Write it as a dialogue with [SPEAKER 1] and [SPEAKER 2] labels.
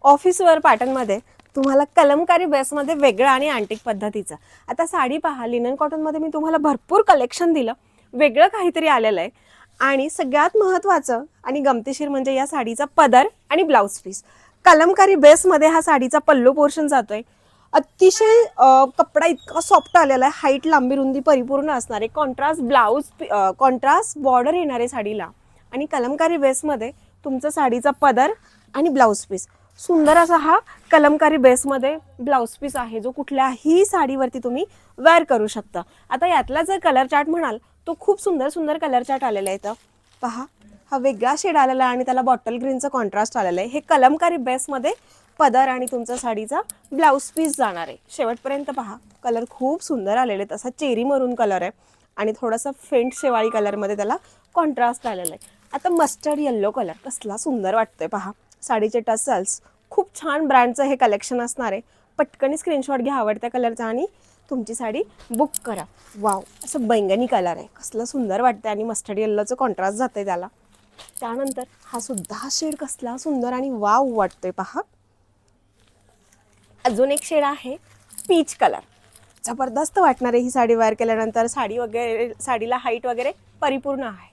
[SPEAKER 1] Officewear पॅटर्नमध्ये तुम्हाला कलमकारी बेसमध्ये वेगळं आणि अँटिक पद्धतीचं. आता साडी पहा, लिनन कॉटनमध्ये मी तुम्हाला भरपूर कलेक्शन दिलं, वेगळं काहीतरी आलेलं आहे. आणि सगळ्यात महत्त्वाचं आणि गमतीशीर म्हणजे या साडीचा पदर आणि ब्लाऊज पीस. कलमकारी बेसमध्ये हा साडीचा पल्लू पोर्शन जातोय. अतिशय कपडा इतका सॉफ्ट आलेला आहे, हाईट लांबी रुंदी परिपूर्ण असणारे, कॉन्ट्रास्ट ब्लाऊज, कॉन्ट्रास्ट बॉर्डर येणारे साडीला. आणि कलमकारी बेसमध्ये तुमचं साडीचा पदर आणि ब्लाऊज पीस. सुंदर असा हा कलमकारी बेसमध्ये ब्लाऊज पीस आहे, जो कुठल्याही साडीवरती तुम्ही वेअर करू शकता. आता यातला जर कलर चार्ट म्हणाल तो खूप सुंदर सुंदर कलर चार्ट आलेला आहे. इथं पहा, हा वेगळा शेड आलेला आहे आणि त्याला बॉटल ग्रीनचं कॉन्ट्रास्ट आलेलं आहे. हे कलमकारी बेसमध्ये पदर आणि तुमचा साडीचा ब्लाऊज पीस जाणार आहे. शेवटपर्यंत पहा, कलर खूप सुंदर आलेले आहेत. असा चेरी मरून कलर आहे आणि थोडासा फेंट शेवाळी कलरमध्ये त्याला कॉन्ट्रास्ट आलेला आहे. आता मस्टर्ड येल्लो कलर कसला सुंदर वाटतोय पहा. साडीचे टसल्स, खूप छान ब्रँडचं हे कलेक्शन असणार आहे. पटकन स्क्रीनशॉट घ्या आवडत्या कलरचा आणि तुमची साडी बुक करा. वाव, असं बैंगनी कलर आहे, कसलं सुंदर वाटतंय आणि मस्टर्ड येल्लोचं कॉन्ट्रास्ट जातंय त्याला. त्यानंतर हा सुद्धा शेड कसला सुंदर आणि वाव वाटतोय पहा. अजून एक शेड आहे पीच कलर, जबरदस्त वाटणार आहे ही साडी वेअर केल्यानंतर. साडी वगैरे, साडीला हाईट वगैरे परिपूर्ण आहे.